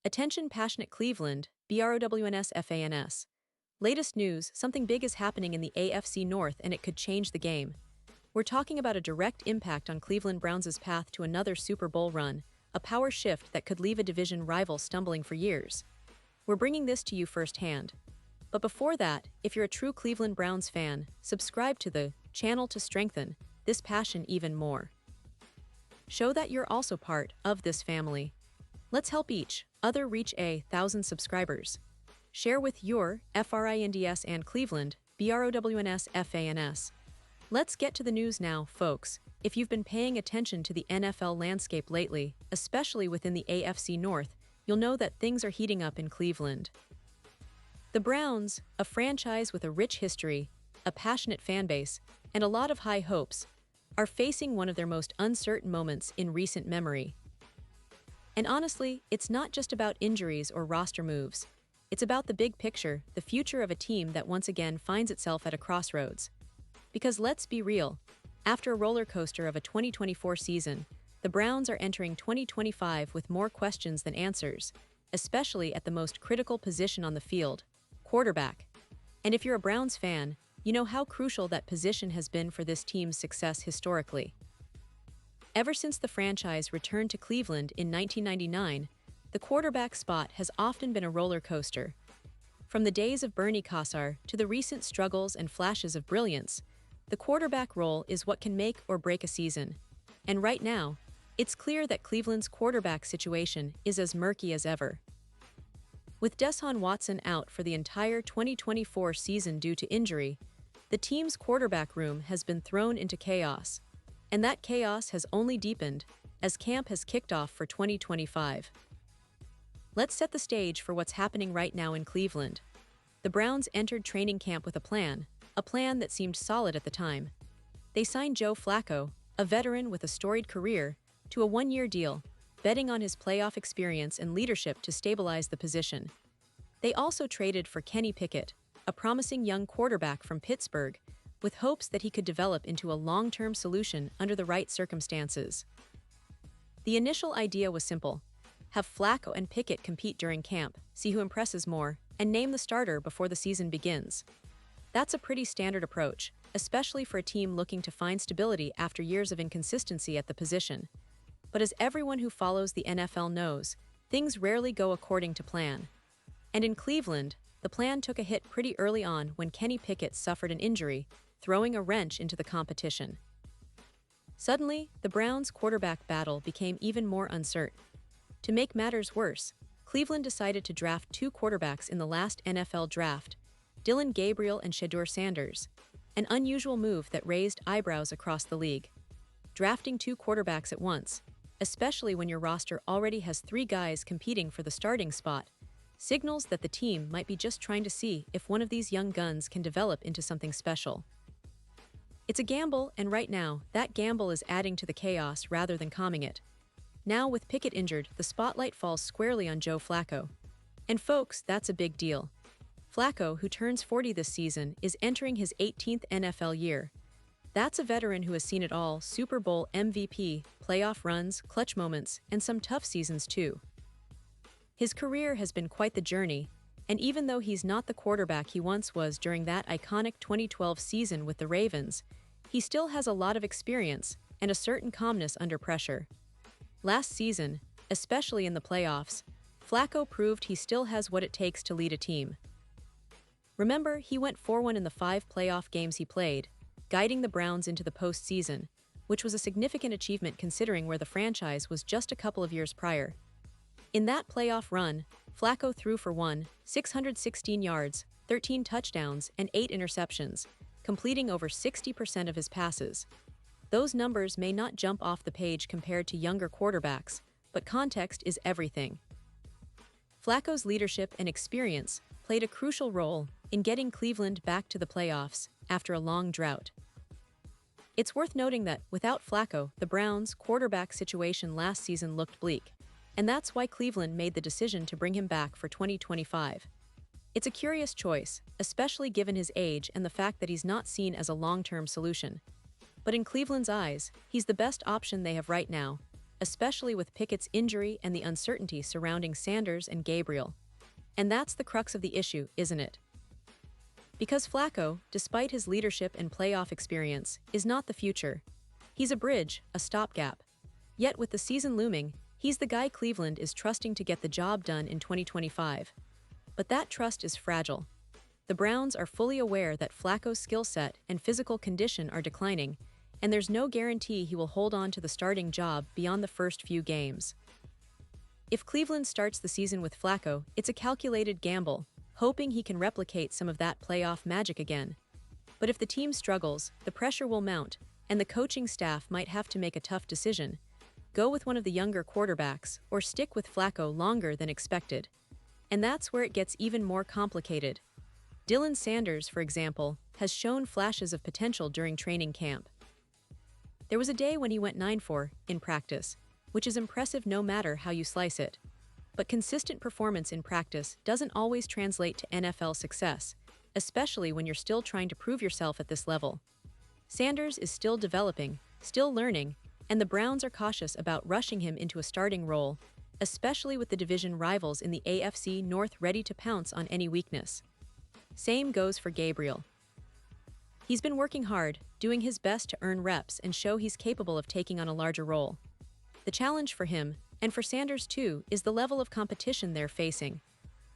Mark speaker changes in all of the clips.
Speaker 1: Attention passionate Cleveland, BROWNS FANS. Latest news, something big is happening in the AFC North and it could change the game. We're talking about a direct impact on Cleveland Browns' path to another Super Bowl run, a power shift that could leave a division rival stumbling for years. We're bringing this to you firsthand. But before that, if you're a true Cleveland Browns fan, subscribe to the channel to strengthen this passion even more. Show that you're also part of this family. Let's help each other reach 1,000 subscribers. Share with your FRINDS and Cleveland, BROWNS FANS. Let's get to the news now, folks. If you've been paying attention to the NFL landscape lately, especially within the AFC North, you'll know that things are heating up in Cleveland. The Browns, a franchise with a rich history, a passionate fanbase, and a lot of high hopes, are facing one of their most uncertain moments in recent memory. And honestly, it's not just about injuries or roster moves. It's about the big picture, the future of a team that once again finds itself at a crossroads. Because let's be real, after a roller coaster of a 2024 season, the Browns are entering 2025 with more questions than answers, especially at the most critical position on the field, quarterback. And if you're a Browns fan, you know how crucial that position has been for this team's success historically. Ever since the franchise returned to Cleveland in 1999, the quarterback spot has often been a roller coaster. From the days of Bernie Kosar to the recent struggles and flashes of brilliance, the quarterback role is what can make or break a season. And right now, it's clear that Cleveland's quarterback situation is as murky as ever. With Deshaun Watson out for the entire 2024 season due to injury, the team's quarterback room has been thrown into chaos. And that chaos has only deepened as camp has kicked off for 2025. Let's set the stage for what's happening right now in Cleveland. The Browns entered training camp with a plan that seemed solid at the time. They signed Joe Flacco, a veteran with a storied career, to a one-year deal, betting on his playoff experience and leadership to stabilize the position. They also traded for Kenny Pickett, a promising young quarterback from Pittsburgh, with hopes that he could develop into a long-term solution under the right circumstances. The initial idea was simple: have Flacco and Pickett compete during camp, see who impresses more, and name the starter before the season begins. That's a pretty standard approach, especially for a team looking to find stability after years of inconsistency at the position. But as everyone who follows the NFL knows, things rarely go according to plan. And in Cleveland, the plan took a hit pretty early on when Kenny Pickett suffered an injury, throwing a wrench into the competition. Suddenly, the Browns' quarterback battle became even more uncertain. To make matters worse, Cleveland decided to draft two quarterbacks in the last NFL draft, Dillon Gabriel and Shedeur Sanders, an unusual move that raised eyebrows across the league. Drafting two quarterbacks at once, especially when your roster already has three guys competing for the starting spot, signals that the team might be just trying to see if one of these young guns can develop into something special. It's a gamble, and right now, that gamble is adding to the chaos rather than calming it. Now, with Pickett injured, the spotlight falls squarely on Joe Flacco. And folks, that's a big deal. Flacco, who turns 40 this season, is entering his 18th NFL year. That's a veteran who has seen it all: Super Bowl MVP, playoff runs, clutch moments, and some tough seasons too. His career has been quite the journey, and even though he's not the quarterback he once was during that iconic 2012 season with the Ravens, he still has a lot of experience and a certain calmness under pressure. Last season, especially in the playoffs, Flacco proved he still has what it takes to lead a team. Remember, he went 4-1 in the 5 playoff games he played, guiding the Browns into the postseason, which was a significant achievement considering where the franchise was just a couple of years prior. In that playoff run, Flacco threw for 616 yards, 13 touchdowns, and 8 interceptions, completing over 60% of his passes. Those numbers may not jump off the page compared to younger quarterbacks, but context is everything. Flacco's leadership and experience played a crucial role in getting Cleveland back to the playoffs after a long drought. It's worth noting that, without Flacco, the Browns' quarterback situation last season looked bleak, and that's why Cleveland made the decision to bring him back for 2025. It's a curious choice, especially given his age and the fact that he's not seen as a long-term solution. But in Cleveland's eyes, he's the best option they have right now, especially with Pickett's injury and the uncertainty surrounding Sanders and Gabriel. And that's the crux of the issue, isn't it? Because Flacco, despite his leadership and playoff experience, is not the future. He's a bridge, a stopgap. Yet with the season looming, he's the guy Cleveland is trusting to get the job done in 2025. But that trust is fragile. The Browns are fully aware that Flacco's skill set and physical condition are declining, and there's no guarantee he will hold on to the starting job beyond the first few games. If Cleveland starts the season with Flacco, it's a calculated gamble, hoping he can replicate some of that playoff magic again. But if the team struggles, the pressure will mount, and the coaching staff might have to make a tough decision: go with one of the younger quarterbacks or stick with Flacco longer than expected. And that's where it gets even more complicated. Dylan Sanders, for example, has shown flashes of potential during training camp. There was a day when he went 9-4 in practice, which is impressive no matter how you slice it. But consistent performance in practice doesn't always translate to NFL success, especially when you're still trying to prove yourself at this level. Sanders is still developing, still learning, and the Browns are cautious about rushing him into a starting role, especially with the division rivals in the AFC North ready to pounce on any weakness. Same goes for Gabriel. He's been working hard, doing his best to earn reps and show he's capable of taking on a larger role. The challenge for him, and for Sanders too, is the level of competition they're facing.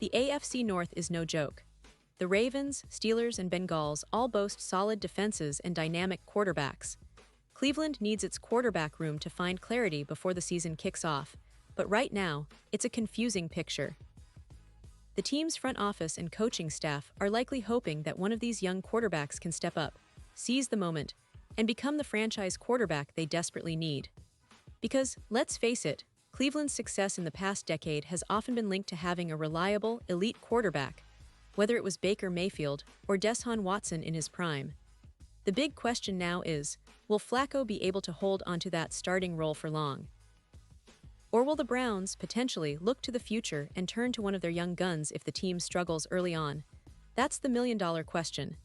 Speaker 1: The AFC North is no joke. The Ravens, Steelers, and Bengals all boast solid defenses and dynamic quarterbacks. Cleveland needs its quarterback room to find clarity before the season kicks off, but right now, it's a confusing picture. The team's front office and coaching staff are likely hoping that one of these young quarterbacks can step up, seize the moment, and become the franchise quarterback they desperately need. Because, let's face it, Cleveland's success in the past decade has often been linked to having a reliable, elite quarterback, whether it was Baker Mayfield or Deshaun Watson in his prime. The big question now is, will Flacco be able to hold onto that starting role for long? Or will the Browns, potentially, look to the future and turn to one of their young guns if the team struggles early on? That's the million-dollar question.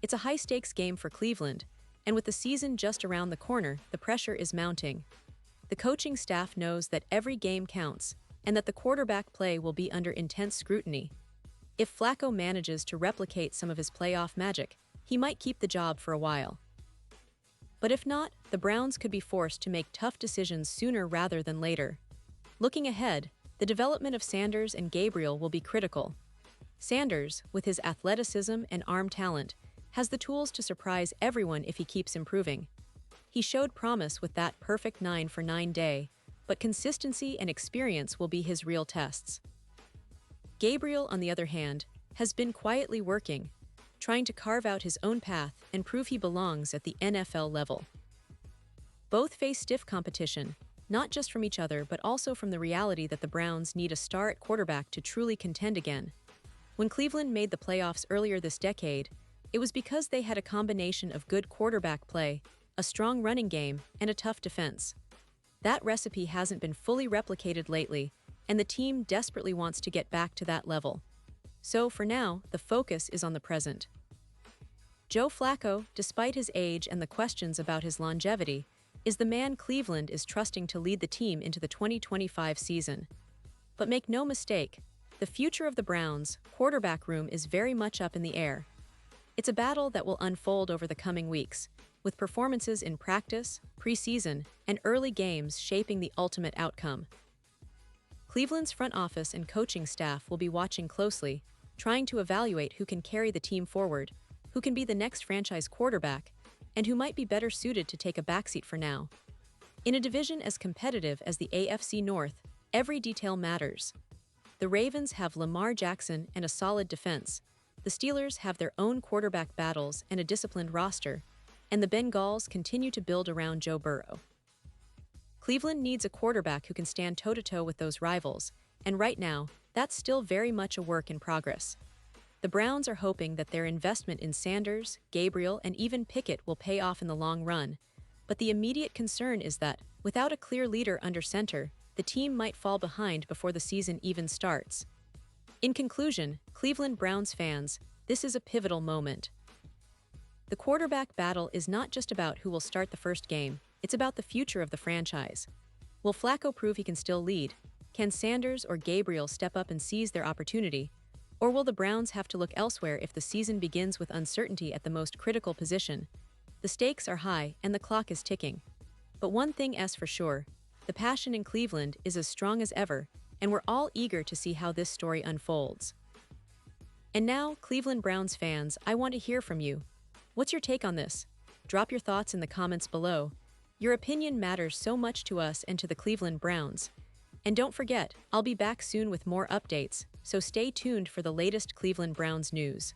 Speaker 1: It's a high-stakes game for Cleveland, and with the season just around the corner, the pressure is mounting. The coaching staff knows that every game counts, and that the quarterback play will be under intense scrutiny. If Flacco manages to replicate some of his playoff magic, he might keep the job for a while. But if not, the Browns could be forced to make tough decisions sooner rather than later. Looking ahead, the development of Sanders and Gabriel will be critical. Sanders, with his athleticism and arm talent, has the tools to surprise everyone if he keeps improving. He showed promise with that perfect 9-for-9 day, but consistency and experience will be his real tests. Gabriel, on the other hand, has been quietly working, trying to carve out his own path and prove he belongs at the NFL level. Both face stiff competition, not just from each other but also from the reality that the Browns need a star at quarterback to truly contend again. When Cleveland made the playoffs earlier this decade, it was because they had a combination of good quarterback play, a strong running game, and a tough defense. That recipe hasn't been fully replicated lately, and the team desperately wants to get back to that level. So, for now, the focus is on the present. Joe Flacco, despite his age and the questions about his longevity, is the man Cleveland is trusting to lead the team into the 2025 season. But make no mistake, the future of the Browns' quarterback room is very much up in the air. It's a battle that will unfold over the coming weeks, with performances in practice, preseason, and early games shaping the ultimate outcome. Cleveland's front office and coaching staff will be watching closely, trying to evaluate who can carry the team forward, who can be the next franchise quarterback, and who might be better suited to take a backseat for now. In a division as competitive as the AFC North, every detail matters. The Ravens have Lamar Jackson and a solid defense. The Steelers have their own quarterback battles and a disciplined roster, and the Bengals continue to build around Joe Burrow. Cleveland needs a quarterback who can stand toe-to-toe with those rivals, and right now, that's still very much a work in progress. The Browns are hoping that their investment in Sanders, Gabriel, and even Pickett will pay off in the long run, but the immediate concern is that, without a clear leader under center, the team might fall behind before the season even starts. In conclusion, Cleveland Browns fans, this is a pivotal moment. The quarterback battle is not just about who will start the first game, it's about the future of the franchise. Will Flacco prove he can still lead? Can Sanders or Gabriel step up and seize their opportunity? Or will the Browns have to look elsewhere if the season begins with uncertainty at the most critical position? The stakes are high and the clock is ticking. But one thing is for sure, the passion in Cleveland is as strong as ever, and we're all eager to see how this story unfolds. And now, Cleveland Browns fans, I want to hear from you. What's your take on this? Drop your thoughts in the comments below. Your opinion matters so much to us and to the Cleveland Browns. And don't forget, I'll be back soon with more updates, so stay tuned for the latest Cleveland Browns news.